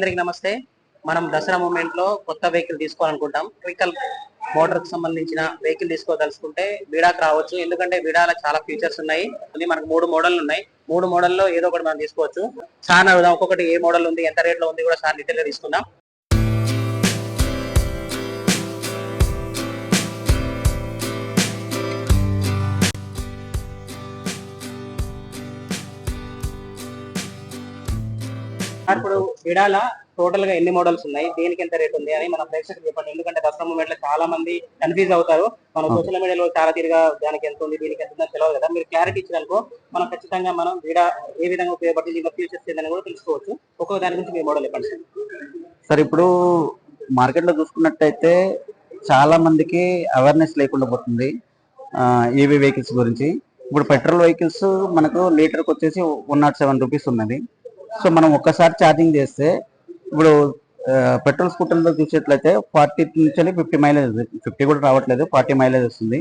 అందరికి నమస్తే. మనం దసరా మూమెంట్ లో కొత్త వెహికల్ తీసుకోవాలనుకుంటాం. వెహికల్ మోటార్ కి సంబంధించిన వెహికల్ తీసుకోదలుచుకుంటే విడాకి రావచ్చు. ఎందుకంటే విడాల చాలా ఫీచర్స్ ఉన్నాయి. మనకు 3 మోడల్ ఉన్నాయి. 3 మోడల్లో ఏదో ఒకటి మనం తీసుకోవచ్చు. సార్ అడుగుదాం, ఒక్కొక్కటి ఏ మోడల్ ఉంది, ఎంత రేట్ లో ఉంది కూడా సార్ డీటెయిల్ గా తీసుకుందాం. ఇప్పుడు విడాల టోటల్ గా ఎన్ని మోడల్స్ ఉన్నాయి, దేనికి ఎంత రేట్ ఉంది అని మన ప్రేక్షకులు చెప్పండి. ఎందుకంటే దసరా మూమెంట్ లో చాలా మంది కన్ఫ్యూజ్ అవుతారు. మన సోషల్ మీడియాలో చాలా తీరుగా దానికి ఎంత ఉంది, దీనికి ఎంత ఉందని తెలియదు కదా. మీరు క్లారిటీ ఇచ్చిననుకో మనం ఖచ్చితంగా మనం విడా ఏ విధంగా ఉపయోగపడుతుంది, ఇంకా ఫ్యూచర్స్ ఏందని కూడా తెలుసుకోవచ్చు. ఒక్కొక్క దాని గురించి మీ మోడల్ చెప్పండి సార్. ఇప్పుడు మార్కెట్ లో చూసుకున్నట్టయితే చాలా మందికి అవేర్నెస్ లేకుండా పోతుంది ఈవీ వెహికల్స్ గురించి. ఇప్పుడు పెట్రోల్ వెహికల్స్ మనకు లీటర్కి వచ్చేసి 107 రూపీస్ ఉన్నది. సో మనం ఒక్కసారి ఛార్జింగ్ చేస్తే ఇప్పుడు పెట్రోల్ స్కూటర్లో చూసేట్లయితే 40 నుంచి 50 మైలేజ్, 50 కూడా రావట్లేదు, 40 మైలేజ్ వస్తుంది.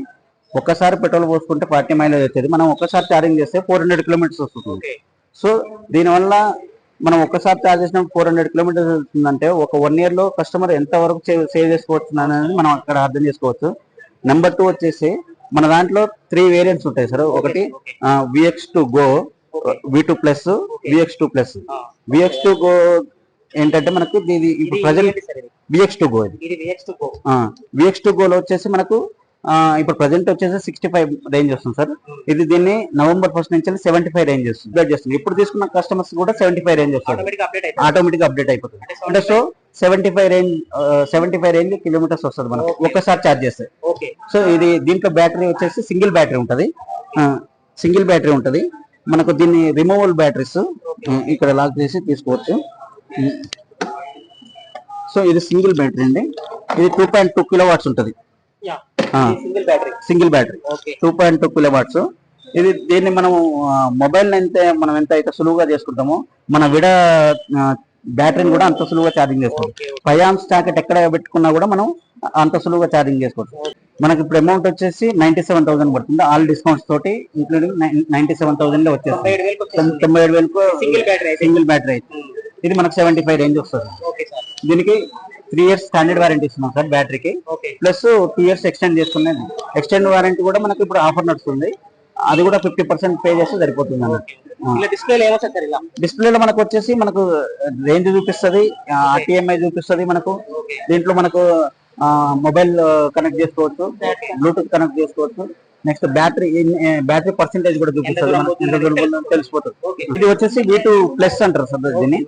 ఒక్కసారి పెట్రోల్ పోసుకుంటే 40 మైలేజ్ వచ్చేది. మనం ఒక్కసారి ఛార్జింగ్ చేస్తే 400 కిలోమీటర్స్ వస్తుంది. సో దీనివల్ల మనం ఒక్కసారి ఛార్జ్ చేసినప్పుడు 400 కిలోమీటర్స్ వస్తుందంటే ఒక 1 year లో కస్టమర్ ఎంత వరకు సేవ్ చేసుకోవచ్చు అనేది మనం అక్కడ అర్థం చేసుకోవచ్చు. నెంబర్ 2 వచ్చేసి మన దాంట్లో 3 వేరియంట్స్ ఉంటాయి సార్. ఒకటి VX2 Go, V2 Plus, VX2 Plus. VX2 Go ఏంటంటే మనకు ఇది ఇప్పుడు present VX2 Go, VX2 Go లో వచ్చేసి మనకు ఇప్పుడు ప్రజెంట్ వచ్చేసి 65 రేంజ్ వస్తుంది సార్. ఇది దీన్ని November 1st నుంచి 75 రేంజ్ చేస్తుంది. ఇప్పుడు తీసుకున్న కస్టమర్స్ కూడా 75 రేంజ్ వస్తుంది, ఆటోమేటిక్ అప్డేట్ అయిపోతుంది. అంటే సో 75 రేంజ్ కిలోమీటర్స్ వస్తుంది మనకు ఒక్కసారి ఛార్జ్ చేస్తే. సో ఇది దీంట్లో బ్యాటరీ వచ్చేసి సింగిల్ బ్యాటరీ ఉంటుంది మనకు. దీన్ని రిమూవల్ బ్యాటరీస్ ఇక్కడ లాక్ చేసి తీసుకోవచ్చు. సో ఇది సింగిల్ బ్యాటరీ అండి. ఇది 2.2 కిలోవాట్స్ ఉంటుంది. Single battery 2.2 kilowatts. ఇది దీన్ని మనం మొబైల్ మనం ఎంత అయితే సులువుగా చేసుకుంటామో మన విడా బ్యాటరీని కూడా అంత సులువుగా ఛార్జింగ్ చేసుకోవచ్చు. 5 amps జాకెట్ ఎక్కడ పెట్టుకున్నా కూడా మనం అంత సులువుగా ఛార్జింగ్ చేసుకోవచ్చు. మనకి ఇప్పుడు అమౌంట్ వచ్చేసి 97,000 పడుతుంది, ఆల్ డిస్కౌంట్స్ తోటి ఇంక్లూడింగ్ 97,000 లో వచ్చేస్తుంది. 97,000కు సింగిల్ బ్యాటరీ అయితే ఇది మనకు 75 రేంజ్ వస్తుంది. దీనికి 3 years స్టాండర్డ్ వారంటీ ఇస్తున్నాం సార్ బ్యాటరీకి. ప్లస్ 2 years ఎక్స్టెండ్ చేసుకునేది. ఎక్స్టెండ్ వారంటీ కూడా మనకి ఇప్పుడు ఆఫర్ నడుస్తుంది. అది కూడా 50% పే చేస్తే సరిపోతుంది అన్నట్టు. డిస్ప్లేలో మనకు వచ్చేసి మనకు రేంజ్ చూపిస్తుంది, RTMI చూపిస్తుంది మనకు. దీంట్లో మనకు మొబైల్ కనెక్ట్ చేసుకోవచ్చు, బ్లూటూత్ కనెక్ట్ చేసుకోవచ్చు. నెక్స్ట్ బ్యాటరీ పర్సెంటేజ్ కూడా చూపిస్తుంది, తెలిసిపోతుంది. ఇది వచ్చేసి V2 Plus అంటారు సార్ దీన్ని.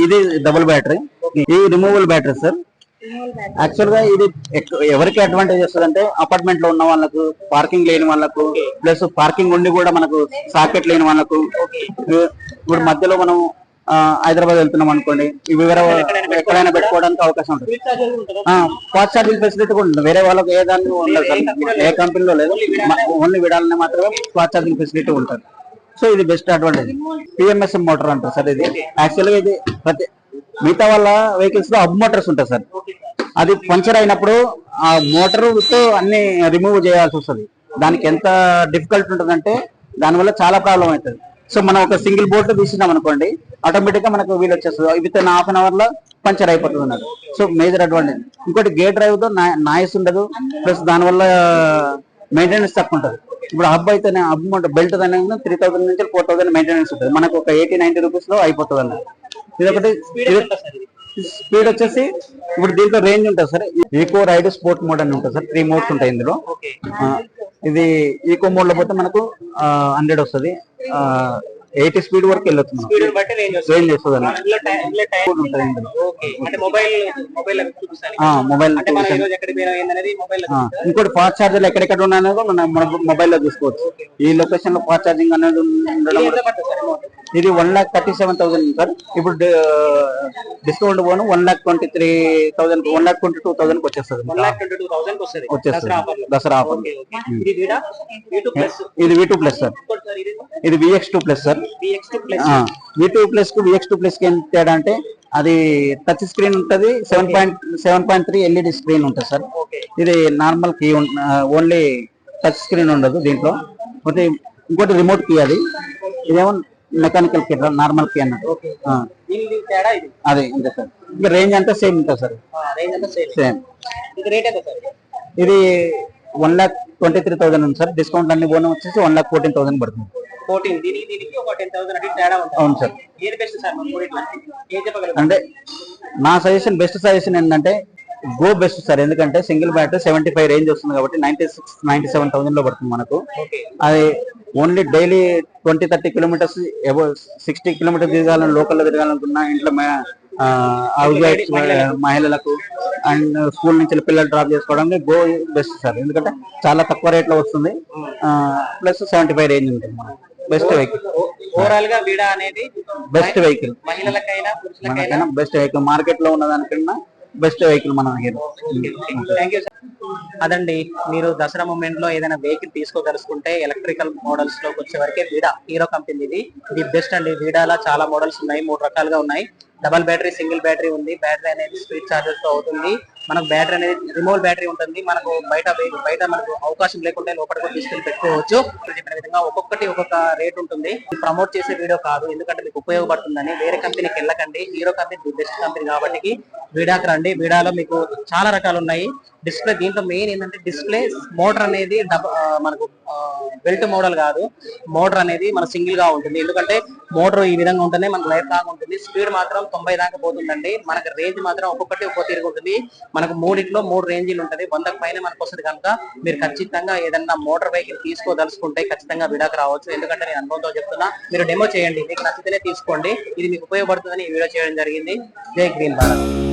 ఇది డబుల్ బ్యాటరీ, ఇది రిమూవల్ బ్యాటరీ సార్. యాక్చువల్ గా ఇది ఎవరికి అడ్వాంటేజ్ వస్తుంది అంటే అపార్ట్మెంట్ లో ఉన్న వాళ్ళకు, పార్కింగ్ లేని వాళ్ళకు, ప్లస్ పార్కింగ్ ఉండి కూడా మనకు సాకెట్ లేని వాళ్ళకు. ఇప్పుడు మధ్యలో మనం హైదరాబాద్ వెళ్తున్నాం అనుకోండి, ఇవి ఎక్కడైనా పెట్టుకోవడానికి అవకాశం ఉంటుంది. ఫాస్ట్ ఛార్జింగ్ ఫెసిలిటీ కూడా ఉంటుంది. వేరే వాళ్ళకి ఏ దాన్ని ఉండదు సార్, ఏ కంపెనీలో లేదు. ఓన్లీ విడాలని మాత్రమే ఫాస్ట్ ఛార్జింగ్ ఫెసిలిటీ ఉంటుంది. సో ఇది బెస్ట్ అడ్వాంటేజ్. PMSM మోటార్ అంటారు సార్ ఇది. యాక్చువల్ గా ఇది మిగతా వాళ్ళ వెహికల్స్ లో హబ్ మోటార్స్ ఉంటాయి సార్. అది పంచర్ అయినప్పుడు ఆ మోటార్ తో అన్ని రిమూవ్ చేయాల్సి వస్తుంది. దానికి ఎంత డిఫికల్ట్ ఉంటుందంటే దానివల్ల చాలా ప్రాబ్లం అవుతుంది. సో మనం ఒక సింగిల్ బోల్ట్ తీసినాం అనుకోండి, ఆటోమేటిక్ గా మనకు వీల్ వచ్చేస్తుంది. విత్ ఇన్ ½ hour లో పంచర్ అయిపోతుంది అన్నట్టు. So major advantage. ఇంకోటి గేర్ డ్రైవ్ తో నాయిస్ ఉండదు, ప్లస్ దానివల్ల మెయింటెనెన్స్ తక్కువ ఉంటుంది. ఇప్పుడు హబ్ అయితేనే హబ్ బెల్ట్ అనేది 3,000 నుంచి 4,000 మెయింటెనెన్స్ ఉంటుంది. మనకు ఒక 80-90 రూపీస్ లో అయిపోతుంది అన్నట్టు. ఇదొకటి. స్పీడ్ వచ్చేసి ఇప్పుడు దీంట్లో రేంజ్ ఉంటుంది sir. Eco, ride, sport mode అని ఉంటుంది సార్. 3 modes ఉంటాయి ఇందులో. ఇది ఈకో మోడ్ లో పోతే మనకు 100 వస్తుంది, 80 స్పీడ్ వరకు వెళ్ళొచ్చు. రేంజ్ వస్తుంది ఇంకోటి ఫాస్ట్ ఛార్జర్ ఎక్కడెక్కడ ఉన్నాయో మనం మొబైల్ లో చూసుకోవచ్చు. ఈ లొకేషన్ లో ఫాస్ట్ ఛార్జింగ్ అనేది ఉండడం. ఇది 1,37,000 సార్. ఇప్పుడు డిస్కౌంట్ పోను 1,23,000, 1,22,000 వచ్చేస్తుంది. దసరా ఆఫర్. ఇది V2 Plus సార్. ఇది VX2 Plus sir. V2 Plus కు VX2 Plus కి ఏం తేడా అంటే అది టచ్ స్క్రీన్ ఉంటుంది, 7.3 LED స్క్రీన్ ఉంటుంది సార్. ఇది normal key, only touch screen ఉండదు దీంట్లో. ఇంకోటి రిమోట్ కీ. అది ఇదేమో మెకానికల్ కి నార్మల్ కి అన్నట్టు ఓకే దీని తేడా ఇది అదే అంతే సార్. ఇంకా రేంజ్ అంతా సేమ్ ఉంటుంది సార్. రేంజ్ అంతా సేమ్. ఇది రేట్ ఎంత సార్? ఇది 1,23,000 ఉంది సార్. డిస్కౌంట్ అన్ని పోను వచ్చేసి 1,14,000 పడుతుంది. 14 దీనికి ఒక 10,000 అంటే తేడా ఉంటుంది. అవును సార్. ఏది బెస్ట్ సార్ మన మూడిట్లో ఏం చెప్పగలరు? అంటే నా సజెషన్ బెస్ట్ సజెషన్ ఏంటంటే గో బెస్ట్ సార్. ఎందుకంటే సింగిల్ బ్యాటరీ 75 రేంజ్ వస్తుంది కాబట్టి 97,000 లో పడుతుంది మనకు. అది ఓన్లీ డైలీ 20-30 కిలోమీటర్స్ 60 కిలోమీటర్స్ తిరగాలని లోకల్లో తిరగాలనుకున్నా ఇంట్లో హౌస్ వైఫ్ మహిళలకు అండ్ స్కూల్ నుంచి పిల్లలు డ్రాప్ చేసుకోవడానికి గో బెస్ట్ సార్. ఎందుకంటే చాలా తక్కువ రేట్ లో వస్తుంది, ప్లస్ 75 రేంజ్ ఉంటుంది మనకు. Best vehicle. ఓవరాల్ గా వీడా అనేది బెస్ట్ వెహికల్, మహిళలకైనా పురుషులకైనా బెస్ట్ వెహికల్. మార్కెట్ లో ఉన్నదానికన్నా బెస్ట్ వెహికల్ మన హీరో. Thank you sir. అదండి, మీరు దసరా మూమెంట్ లో ఏదైనా వెహికల్ తీసుకోదలుచుకుంటే ఎలక్ట్రికల్ మోడల్స్ లోకి వచ్చే వరకే వీడా హీరో కంపెనీ ఇది బెస్ట్ అండి. వీడాలో చాలా మోడల్స్ ఉన్నాయి, 3 రకాలుగా ఉన్నాయి. డబల్ బ్యాటరీ, సింగిల్ బ్యాటరీ ఉంది. బ్యాటరీ అనేది స్పీడ్ చార్జెస్ తో అవుతుంది. మనకు బ్యాటరీ అనేది రిమోట్ బ్యాటరీ ఉంటుంది. మనకు బయట మనకు అవకాశం లేకుంటే లోపల కూడా తీసుకెళ్ళి పెట్టుకోవచ్చు. చెప్పిన విధంగా ఒక్కొక్కటి ఒక్కొక్క రేట్ ఉంటుంది. ప్రమోట్ చేసే వీడియో కాదు, ఎందుకంటే మీకు ఉపయోగపడుతుందని. వేరే కంపెనీకి వెళ్ళకండి, హీరో కంపెనీ బెస్ట్ కంపెనీ కాబట్టి వీడాకి రండి. వీడాలో మీకు చాలా రకాలు ఉన్నాయి. డిస్ప్లే దీంట్లో మెయిన్ ఏంటంటే డిస్ప్లే, మోటార్ అనేది మనకు బెల్ట్ మోడల్ కాదు, మోటార్ అనేది మన సింగిల్ గా ఉంటుంది. ఎందుకంటే మోటార్ ఈ విధంగా ఉంటుంది, మనకు లైఫ్ లాంగ్ ఉంటుంది. స్పీడ్ మాత్రం 90 దాకా పోతుందండి. మనకు రేంజ్ మాత్రం ఒక్కొక్కటి ఒక్కో తిరిగి ఉంటుంది. మనకు 3 రేంజ్లు ఉంటుంది. 100కి పైన మనకు వస్తుంది కనుక మీరు ఖచ్చితంగా ఏదన్నా మోటార్ వెహికల్ తీసుకోదలుచుకుంటే ఖచ్చితంగా వీడాకి రావచ్చు. ఎందుకంటే నేను అనుభవంతో చెప్తున్నా, మీరు డెమో చేయండి, మీకు నచ్చితేనే తీసుకోండి. ఇది మీకు ఉపయోగపడుతుందని ఈ వీడియో చేయడం జరిగింది. జై గ్రీన్ భారత్.